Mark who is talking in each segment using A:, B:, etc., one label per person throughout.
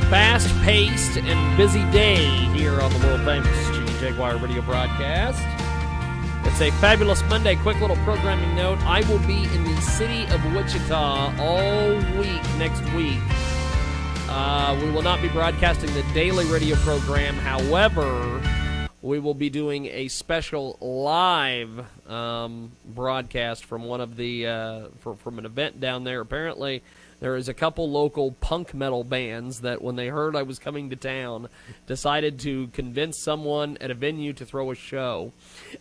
A: fast-paced and busy day here on the world-famous Jiggy Jaguar radio broadcast. It's a fabulous Monday. Quick little programming note. I will be in the city of Wichita all week next week. We will not be broadcasting the daily radio program. However, we will be doing a special live broadcast from one of the from an event down there. Apparently, there is a couple local punk metal bands that, when they heard I was coming to town, decided to convince someone at a venue to throw a show.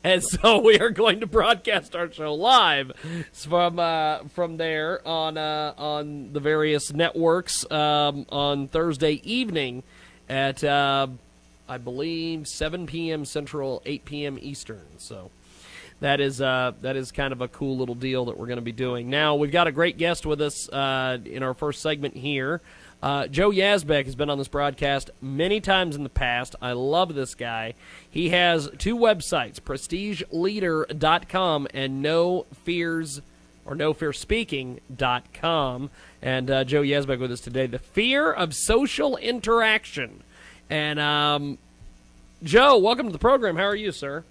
A: And so we are going to broadcast our show live from there on the various networks on Thursday evening at, I believe, 7 p.m. Central, 8 p.m. Eastern. So that is kind of a cool little deal that we're going to be doing. Now, we've got a great guest with us in our first segment here. Joe Yazbek has been on this broadcast many times in the past. I love this guy. He has two websites, prestigeleader.com and nofearspeaking.com. And Joe Yazbek with us today. The fear of social interaction. And Joe, welcome to the program. How are you, sir?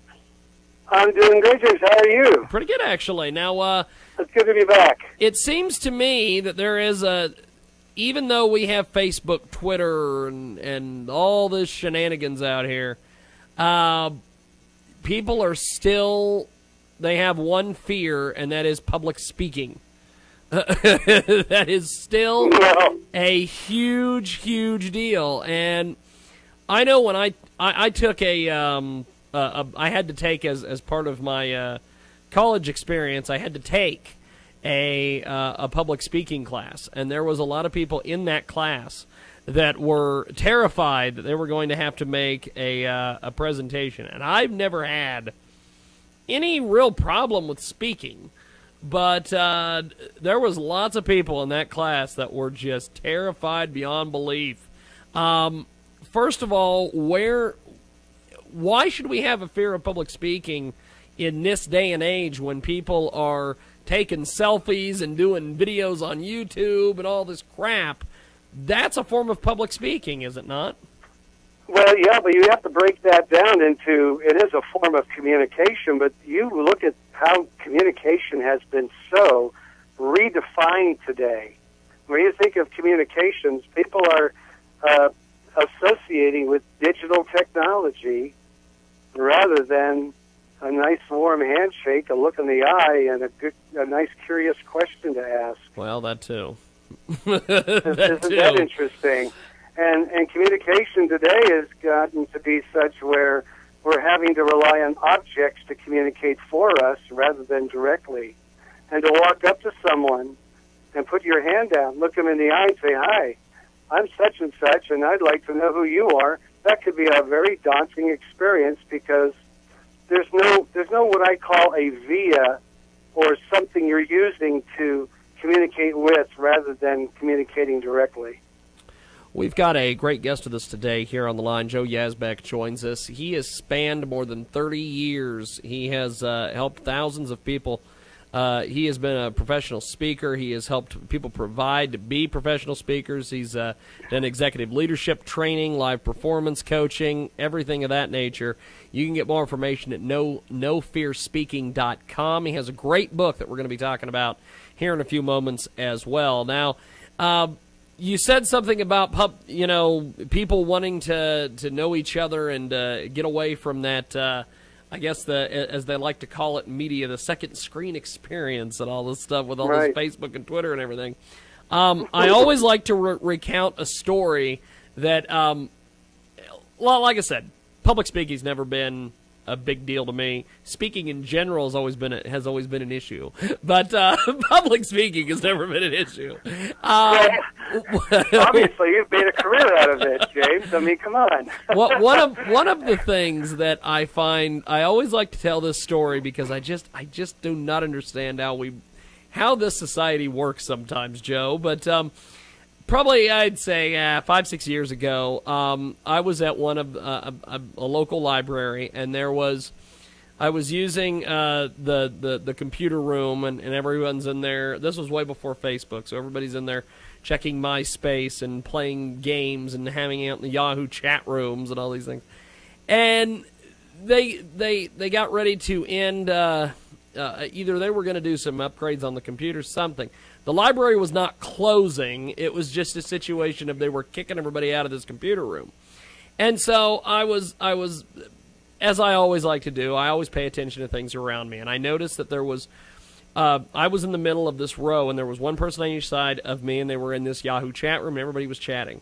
B: I'm doing great, James. How are you?
A: Pretty good, actually. Now,
B: it's good to be back.
A: It seems to me that there is even though we have Facebook, Twitter, and all this shenanigans out here, people are still, they have one fear, and that is public speaking. That is still a huge, huge deal. And I know when I took I had to take, as part of my college experience, I had to take a public speaking class, and there was a lot of people in that class that were terrified that they were going to have to make a presentation. And I've never had any real problem with speaking, but there was lots of people in that class that were just terrified beyond belief. First of all, why should we have a fear of public speaking in this day and age when people are taking selfies and doing videos on YouTube and all this crap? That's a form of public speaking, is it not?
B: Well, yeah, but you have to break that down into, it is a form of communication, but you look at how communication has been so redefined today. When you think of communications, people are associating with digital technology rather than a nice warm handshake, a look in the eye, and a nice curious question to ask.
A: Well, that too.
B: Isn't that interesting? And communication today has gotten to be such where we're having to rely on objects to communicate for us rather than directly. And to walk up to someone and put your hand down, look them in the eye and say, "Hi, I'm such and such, and I'd like to know who you are," that could be a very daunting experience because there's no what I call a via or something you're using to communicate with rather than communicating directly.
A: We've got a great guest with us today here on the line. Joe Yazbek joins us. He has spanned more than 30 years. He has helped thousands of people. He has been a professional speaker. He has helped people provide to be professional speakers. He's done executive leadership training, live performance coaching, everything of that nature. You can get more information at nofearspeaking.com. He has a great book that we're going to be talking about here in a few moments as well. Now, you said something about people wanting to know each other and get away from that. I guess as they like to call it in media, the second screen experience and all this stuff with all this Facebook and Twitter and everything. I always like to recount a story that, well, like I said, public speaking's never been a big deal to me. Speaking in general has always been an issue, but public speaking has never been an issue.
B: Obviously, you've made a career out of it, James. I mean, come on.
A: One of the things that I find, I always like to tell this story because I just do not understand how this society works sometimes, Joe. But probably I'd say 5-6 years ago, I was at one of a local library, and I was using the computer room, and everyone's in there. This was way before Facebook, so everybody's in there checking MySpace and playing games and hanging out in the Yahoo chat rooms and all these things. And they got ready to end. Either they were going to do some upgrades on the computer, something. The library was not closing. It was just a situation of they were kicking everybody out of this computer room. And so I was, as I always like to do, I always pay attention to things around me. And I noticed that there was, I was in the middle of this row, and there was one person on each side of me, and they were in this Yahoo chat room. Everybody was chatting.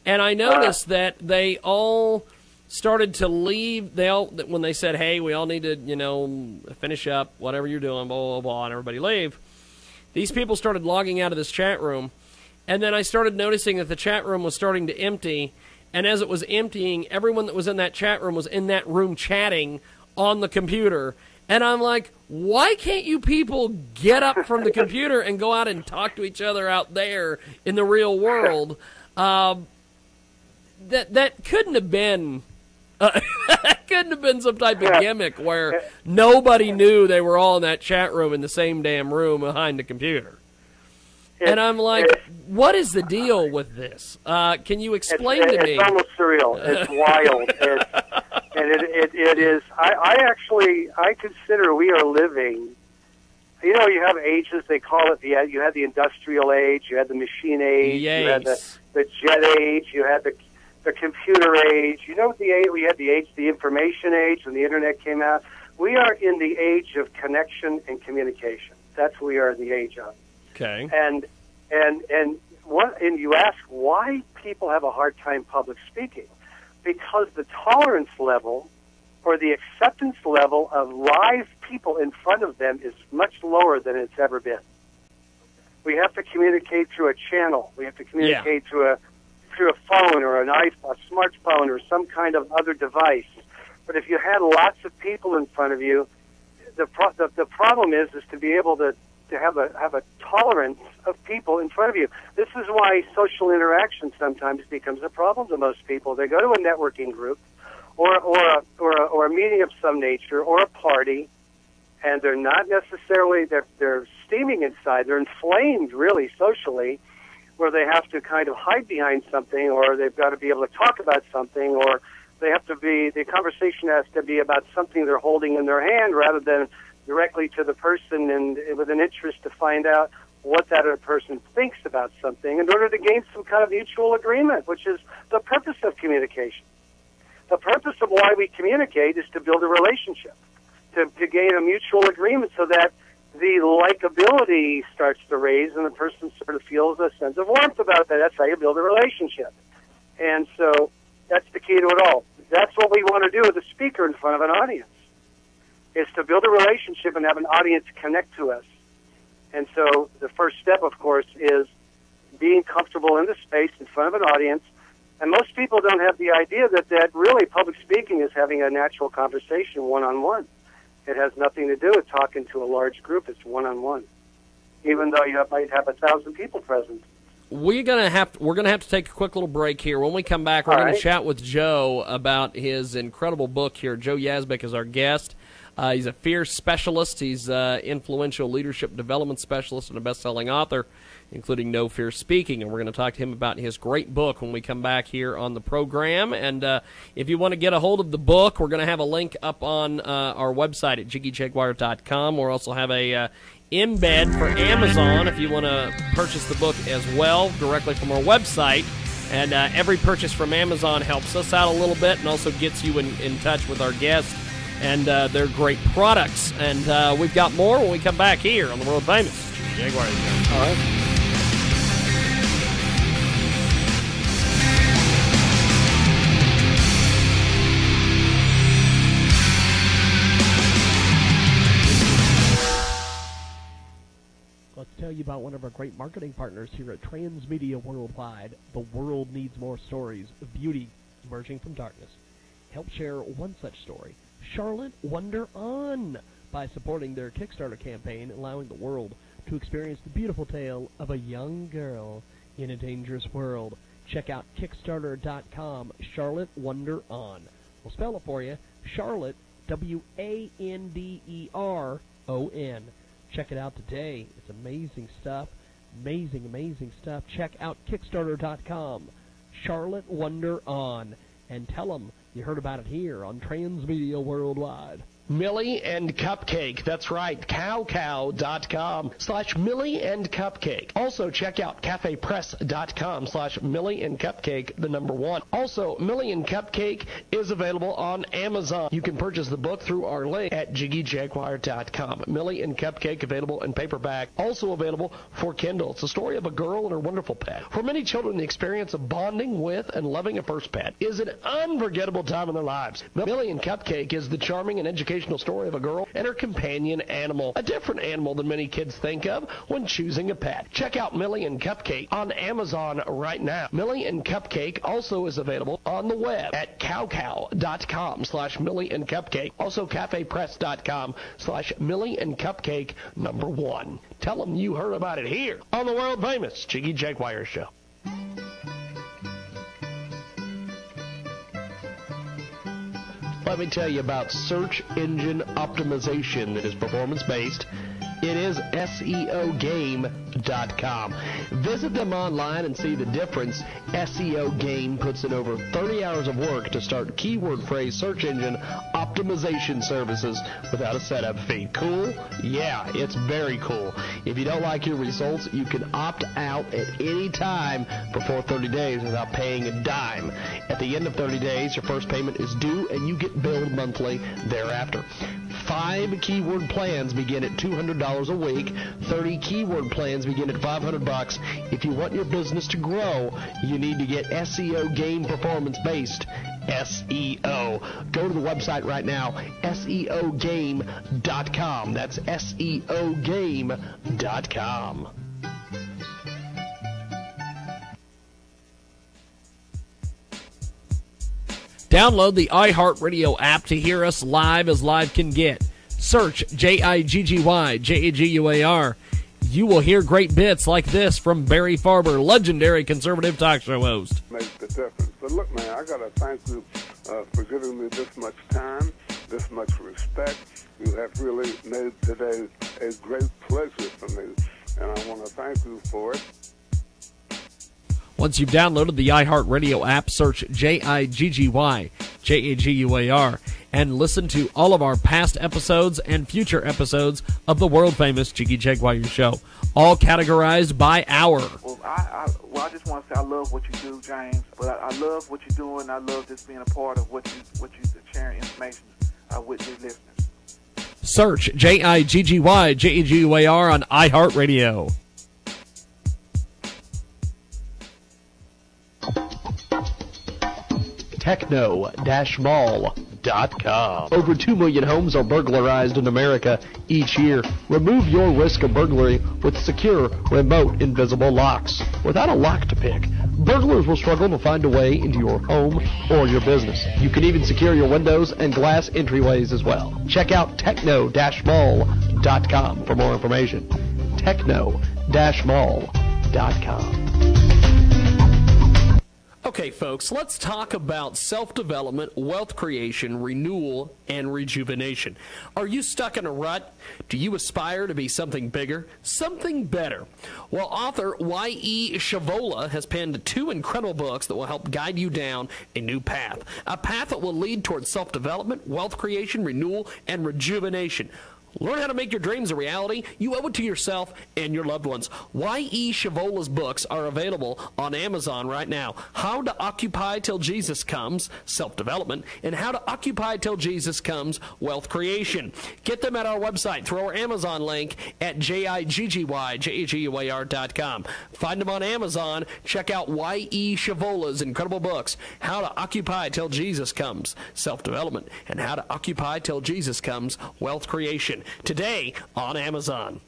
A: And I noticed that they all started to leave. When they said, hey, we all need to, finish up whatever you're doing, blah, blah, blah, and everybody leave. These people started logging out of this chat room, and then I started noticing that the chat room was starting to empty, and as it was emptying, everyone that was in that chat room was in that room chatting on the computer. And I'm like, why can't you people get up from the computer and go out and talk to each other out there in the real world? That couldn't have been... that couldn't have been some type of gimmick where nobody knew they were all in that chat room in the same damn room behind the computer. And I'm like, what is the deal with this? Can you explain to me?
B: It's almost surreal. It's wild. It is. I consider we are living. You have ages. They call it you had the industrial age. You had the machine age.
A: Yes.
B: You had the jet age. You had the computer age. We had the age, the information age, when the internet came out. We are in the age of connection and communication. That's what we are in the age of.
A: Okay.
B: And you ask why people have a hard time public speaking, because the tolerance level or the acceptance level of live people in front of them is much lower than it's ever been. We have to communicate through a channel. We have to communicate through a phone or a smartphone or some kind of other device. But if you had lots of people in front of you, the problem is to be able to have a tolerance of people in front of you. This is why social interaction sometimes becomes a problem to most people. They go to a networking group or a meeting of some nature or a party, and they're not necessarily they're steaming inside. They're inflamed really socially, where they have to kind of hide behind something, or they've got to be able to talk about something, or the conversation has to be about something they're holding in their hand rather than directly to the person and with an interest to find out what that other person thinks about something in order to gain some kind of mutual agreement, which is the purpose of communication. The purpose of why we communicate is to build a relationship, to gain a mutual agreement so that the likability starts to raise and the person sort of feels a sense of warmth about that. That's how you build a relationship. And so that's the key to it all. That's what we want to do with a speaker in front of an audience, is to build a relationship and have an audience connect to us. And so the first step, of course, is being comfortable in the space in front of an audience. And most people don't have the idea that really public speaking is having a natural conversation one-on-one. It has nothing to do with talking to a large group. It's one-on-one, even though you might have 1,000 people present.
A: We're gonna have to take a quick little break here. When we come back, we're going to chat with Joe about his incredible book here. Joe Yazbek is our guest. He's a fierce specialist. He's influential leadership development specialist and a best-selling author, including No Fear Speaking. And we're going to talk to him about his great book when we come back here on the program. And if you want to get a hold of the book, we're going to have a link up on our website at jiggyjaguar.com. We'll also have a embed for Amazon if you want to purchase the book as well directly from our website. And every purchase from Amazon helps us out a little bit and also gets you in touch with our guests and their great products. And we've got more when we come back here on the world famous Jiggy Jaguar. All right.
C: Let's tell you about one of our great marketing partners here at Transmedia Worldwide. The world needs more stories of beauty emerging from darkness. Help share one such story, Charlotte Wonder On, by supporting their Kickstarter campaign, allowing the world to experience the beautiful tale of a young girl in a dangerous world. Check out Kickstarter.com, Charlotte Wonder On. We'll spell it for you, Charlotte, W-A-N-D-E-R-O-N. Check it out today. It's amazing stuff. Amazing, amazing stuff. Check out Kickstarter.com. Charlotte Wonder On. And tell them you heard about it here on Transmedia Worldwide.
D: Millie and Cupcake. That's right. cowcow.com/Millie and Cupcake. Also, check out cafepress.com/Millie and Cupcake, the number 1. Also, Millie and Cupcake is available on Amazon. You can purchase the book through our link at JiggyJaguar.com. Millie and Cupcake available in paperback. Also available for Kindle. It's the story of a girl and her wonderful pet. For many children, the experience of bonding with and loving a first pet is an unforgettable time in their lives. Millie and Cupcake is the charming and educational story of a girl and her companion animal, a different animal than many kids think of when choosing a pet. Check out Millie and Cupcake on Amazon right now. Millie and Cupcake also is available on the web at cowcow.com/Millie and Cupcake. Also cafepress.com/Millie and Cupcake, number 1. Tell them you heard about it here on the world famous Jiggy Jaguar Show. Let me tell you about search engine optimization that is performance-based. It is SEOgame.com. Visit them online and see the difference. SEO Game puts in over 30 hours of work to start keyword phrase search engine optimization services without a setup fee. Cool? Yeah, it's very cool. If you don't like your results, you can opt out at any time before 30 days without paying a dime. At the end of 30 days, your first payment is due and you get billed monthly thereafter. 5 keyword plans begin at $200 a week. 30 keyword plans begin at $500. If you want your business to grow, you need to get SEO Game performance-based SEO. Go to the website right now, SEOgame.com. That's SEOgame.com.
A: Download the iHeartRadio app to hear us live as live can get. Search Jiggy Jaguar. You will hear great bits like this from Barry Farber, legendary conservative talk show host.
E: Makes the difference. But look, man, I got to thank you for giving me this much time, this much respect. You have really made today a great pleasure for me, and I want to thank you for it.
A: Once you've downloaded the iHeartRadio app, search Jiggy Jaguar and listen to all of our past episodes and future episodes of the world-famous Jiggy Jaguar Show, all categorized by hour.
F: Well, I just want to say I love what you do, James. But I love what you're doing. I love just being a part of what you sharing information with your listeners.
A: Search Jiggy Jaguar on iHeartRadio.
D: Techno-mall.com. Over 2 million homes are burglarized in America each year. Remove your risk of burglary with secure, remote, invisible locks. Without a lock to pick, burglars will struggle to find a way into your home or your business. You can even secure your windows and glass entryways as well. Check out techno-mall.com for more information. Techno-mall.com.
A: Okay, folks, let's talk about self-development, wealth creation, renewal, and rejuvenation. Are you stuck in a rut? Do you aspire to be something bigger, something better? Well, author Y.E. Shavola has penned 2 incredible books that will help guide you down a new path, a path that will lead towards self-development, wealth creation, renewal, and rejuvenation. Learn how to make your dreams a reality. You owe it to yourself and your loved ones. Y.E. Shavola's books are available on Amazon right now. How to Occupy Till Jesus Comes, Self-Development, and How to Occupy Till Jesus Comes, Wealth Creation. Get them at our website through our Amazon link at JiggyJaguar.com. Find them on Amazon. Check out Y.E. Shavola's incredible books, How to Occupy Till Jesus Comes, Self-Development, and How to Occupy Till Jesus Comes, Wealth Creation. Today on Amazon.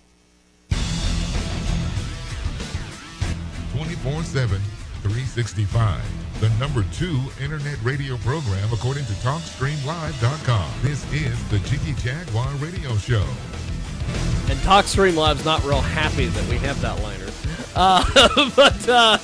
G: 24/7, 365. The number 2 internet radio program according to TalkStreamLive.com. This is the Jiggy Jaguar Radio Show.
A: And TalkStream Live's not real happy that we have that liner. But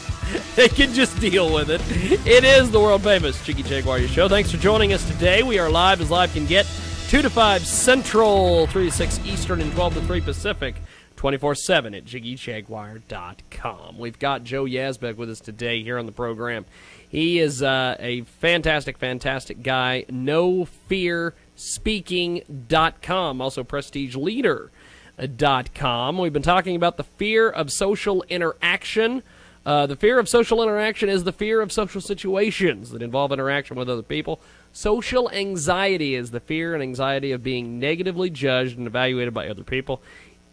A: they can just deal with it. It is the world famous Jiggy Jaguar Show. Thanks for joining us today. We are live as live can get. 2 to 5 Central, 3 to 6 Eastern, and 12 to 3 Pacific. 24/7 at JiggyJaguar.com. We've got Joe Yazbek with us today here on the program. He is a fantastic, fantastic guy. NoFearSpeaking.com, also PrestigeLeader.com. We've been talking about the fear of social interaction. The fear of social interaction is the fear of social situations that involve interaction with other people. Social anxiety is the fear and anxiety of being negatively judged and evaluated by other people.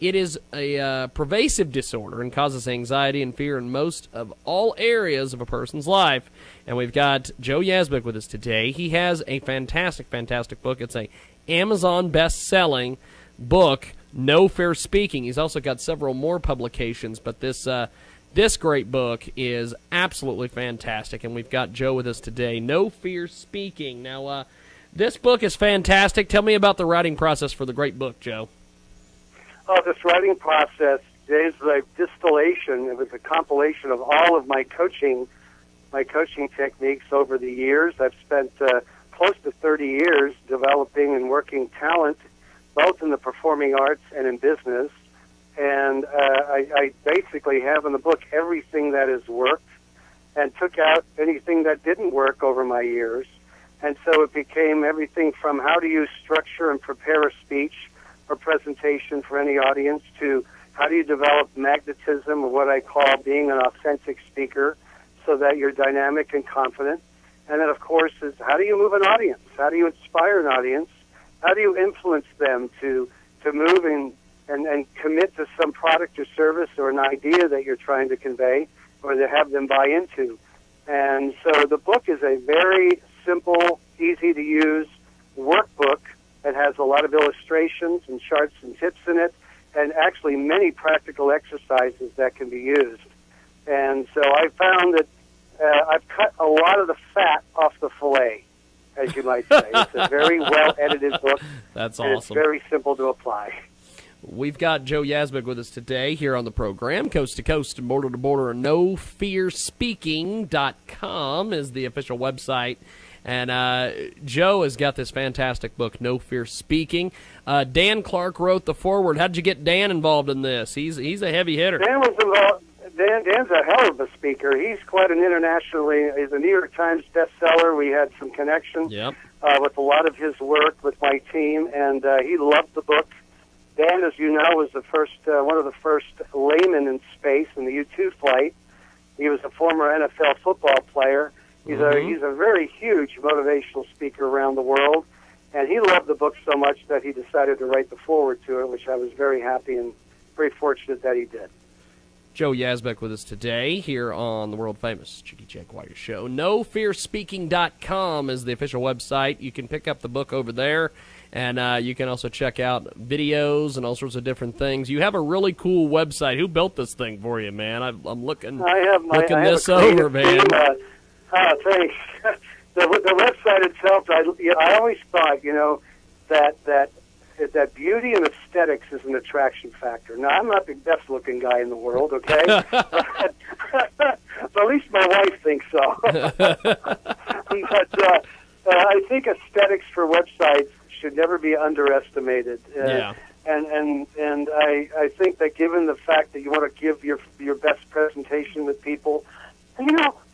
A: It is a pervasive disorder and causes anxiety and fear in most of all areas of a person's life. And we've got Joe Yazbek with us today. He has a fantastic, fantastic book. It's a Amazon best-selling book, No Fear Speaking. He's also got several more publications, but this great book is absolutely fantastic, and we've got Joe with us today. No Fear Speaking. Now, this book is fantastic. Tell me about the writing process for the great book, Joe.
B: Oh, this writing process is a distillation. It was a compilation of all of my coaching techniques over the years. I've spent close to 30 years developing and working talent, both in the performing arts and in business. And I basically have in the book everything that has worked and took out anything that didn't work over my years. And so it became everything from how to use structure and prepare a speech or presentation for any audience to how do you develop magnetism, or what I call being an authentic speaker, so that you're dynamic and confident. And then, of course, is how do you move an audience? How do you inspire an audience? How do you influence them to move and commit to some product or service or an idea that you're trying to convey or to have them buy into? And so the book is a very simple, easy-to-use workbook that has a lot of illustrations and charts and tips in it, and actually many practical exercises that can be used. And so I found that I've cut a lot of the fat off the fillet, as you might say. It's a very well-edited book.
A: That's
B: and
A: awesome.
B: It's very simple to apply.
A: We've got Joe Yazbek with us today here on the program, coast to coast and border to border. NoFearSpeaking.com is the official website. And Joe has got this fantastic book, No Fear Speaking. Dan Clark wrote the foreword. How did you get Dan involved in this? He's a heavy hitter.
B: Dan was involved. Dan's a hell of a speaker. He's quite an he's a New York Times bestseller. We had some connection with a lot of his work with my team, and he loved the book. Dan, as you know, was one of the first laymen in space in the U-2 flight. He was a former NFL football player. He's a very huge motivational speaker around the world, and he loved the book so much that he decided to write the foreword to it, which I was very happy and very fortunate that he did.
A: Joe Yazbek with us today here on the world-famous Jiggy Jaguar Show. NoFearSpeaking.com is the official website. You can pick up the book over there, and you can also check out videos and all sorts of different things. You have a really cool website. Who built this thing for you, man? I'm looking this over, man.
B: Thanks. The website itself, I always thought, that beauty and aesthetics is an attraction factor. Now, I'm not the best-looking guy in the world, okay? but at least my wife thinks so. But I think aesthetics for websites should never be underestimated. And I think that given the fact that you want to give your best presentation with people,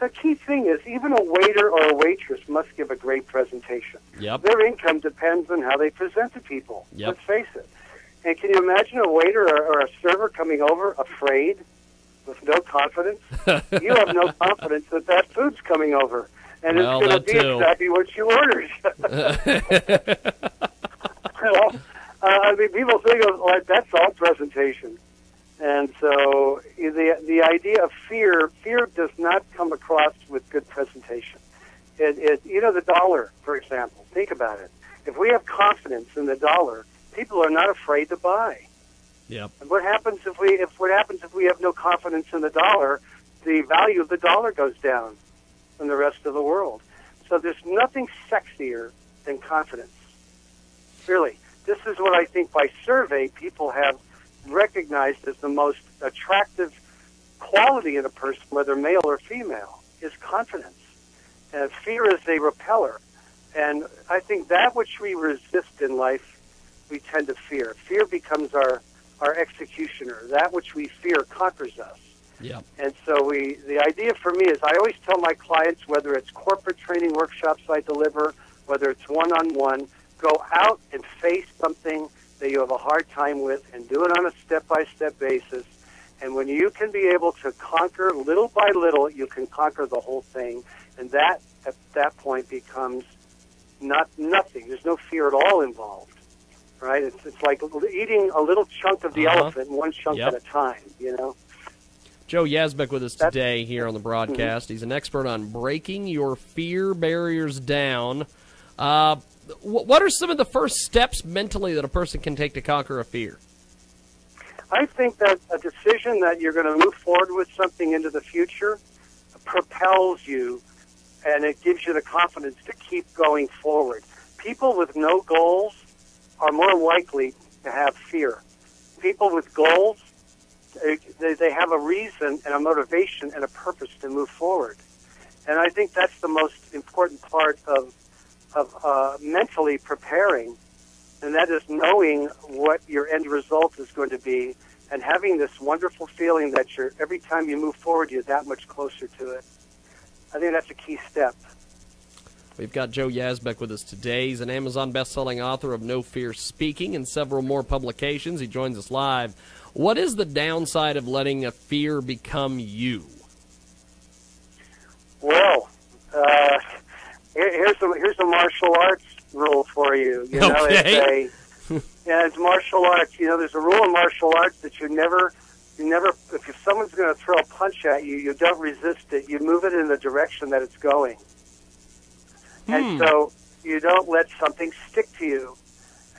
B: the key thing is even a waiter or a waitress must give a great presentation.
A: Yep.
B: Their income depends on how they present to people.
A: Yep.
B: Let's face it. And can you imagine a waiter or a server coming over afraid, with no confidence? You have no confidence that food's coming over. And it's going to be exactly what you ordered. People think of that's all presentation. And so the idea of fear does not come across with good presentation. The dollar, for example, think about it. If we have confidence in the dollar, people are not afraid to buy.
A: Yep.
B: And what happens if we have no confidence in the dollar? The value of the dollar goes down in the rest of the world. So there's nothing sexier than confidence. Really, this is what I think by survey people have recognized as the most attractive quality in a person, whether male or female, is confidence. And fear is a repeller. And I think that which we resist in life, we tend to fear. Fear becomes our our executioner. That which we fear conquers us.
A: Yeah.
B: And so the idea for me is I always tell my clients, whether it's corporate training workshops I deliver, whether it's one-on-one, go out and face something that you have a hard time with and do it on a step-by-step basis. And when you can be able to conquer little by little, you can conquer the whole thing. And that, at that point, becomes nothing. There's no fear at all involved, right? It's like eating a little chunk of the elephant, one chunk at a time, you know?
A: Joe Yazbek with us today here on the broadcast. He's an expert on breaking your fear barriers down. What are some of the first steps mentally that a person can take to conquer a fear?
B: I think that a decision that you're going to move forward with something into the future propels you, and it gives you the confidence to keep going forward. People with no goals are more likely to have fear. People with goals, they have a reason and a motivation and a purpose to move forward. And I think that's the most important part of mentally preparing, and that is knowing what your end result is going to be and having this wonderful feeling that every time you move forward, you're that much closer to it. I think that's a key step.
A: We've got Joe Yazbek with us today. He's an Amazon best-selling author of No Fear Speaking and several more publications. He joins us live. What is the downside of letting a fear become you?
B: Well, here's a martial arts rule for you. You know,
A: okay.
B: It's martial arts. You know, there's a rule in martial arts that you never, if someone's going to throw a punch at you, you don't resist it. You move it in the direction that it's going. And so you don't let something stick to you.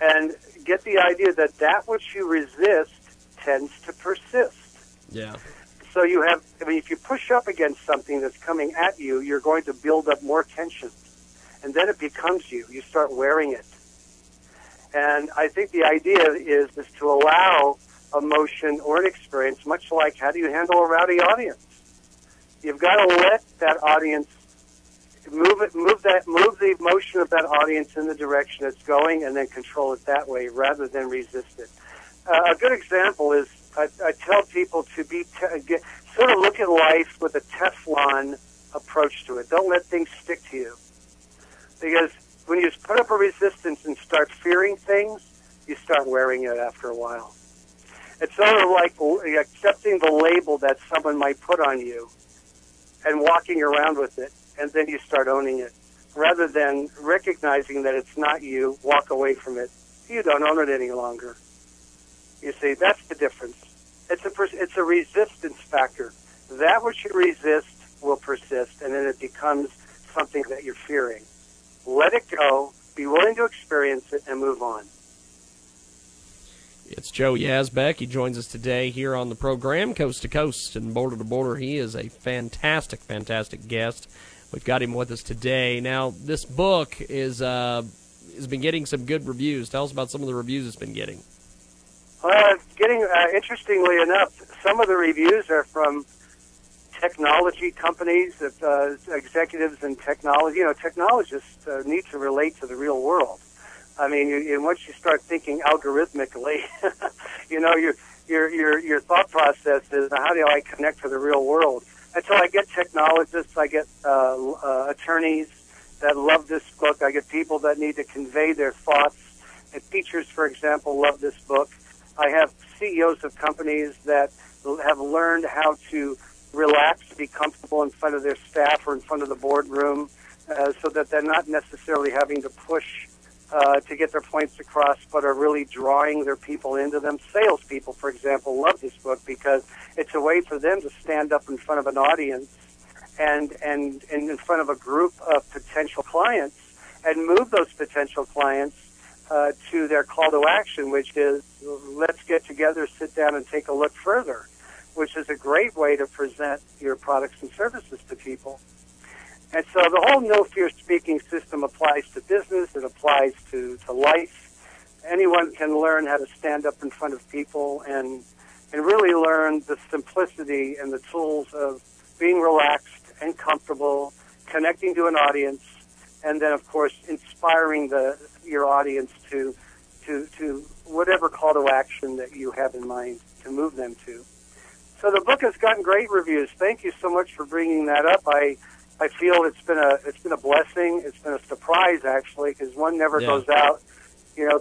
B: And get the idea that which you resist tends to persist.
A: Yeah.
B: So you have, if you push up against something that's coming at you, you're going to build up more tension. And then it becomes you. You start wearing it. And I think the idea is to allow emotion or an experience, much like how do you handle a rowdy audience? You've got to let that audience move the emotion of that audience in the direction it's going, and then control it that way rather than resist it. A good example is I tell people to sort of look at life with a Teflon approach to it. Don't let things stick to you, because when you put up a resistance and start fearing things, you start wearing it after a while. It's sort of like accepting the label that someone might put on you and walking around with it, and then you start owning it. Rather than recognizing that it's not you, walk away from it. You don't own it any longer. You see, that's the difference. It's a resistance factor. That which you resist will persist, and then it becomes something that you're fearing. Let it go, be willing to experience it, and move on.
A: It's Joe Yazbek. He joins us today here on the program, Coast to Coast and Border to Border. He is a fantastic, fantastic guest. We've got him with us today. Now, this book has been getting some good reviews. Tell us about some of the reviews it's been getting.
B: Interestingly enough, some of the reviews are from technology companies, executives in technology. You know, technologists need to relate to the real world. I mean, once you start thinking algorithmically, you know, your thought process is, how do I connect to the real world? And so I get technologists, I get attorneys that love this book, I get people that need to convey their thoughts, and teachers, for example, love this book. I have CEOs of companies that have learned how to relax, be comfortable in front of their staff or in front of the boardroom, so that they're not necessarily having to push to get their points across, but are really drawing their people into them. Salespeople, for example, love this book because it's a way for them to stand up in front of an audience and in front of a group of potential clients and move those potential clients to their call to action, which is, let's get together, sit down, and take a look further, which is a great way to present your products and services to people. And so the whole No Fear Speaking system applies to business. It applies to life. Anyone can learn how to stand up in front of people and really learn the simplicity and the tools of being relaxed and comfortable, connecting to an audience, and then, of course, inspiring your audience to whatever call to action that you have in mind to move them to. So the book has gotten great reviews. Thank you so much for bringing that up. I feel it's been a blessing. It's been a surprise, actually, because one never goes out,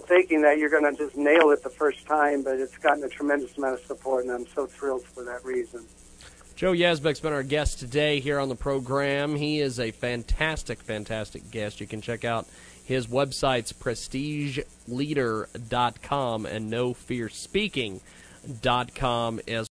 B: thinking that you're going to just nail it the first time, but it's gotten a tremendous amount of support, and I'm so thrilled for that reason.
A: Joe Yazbek's been our guest today here on the program. He is a fantastic, fantastic guest. You can check out his websites, prestigeleader.com and nofearspeaking.com as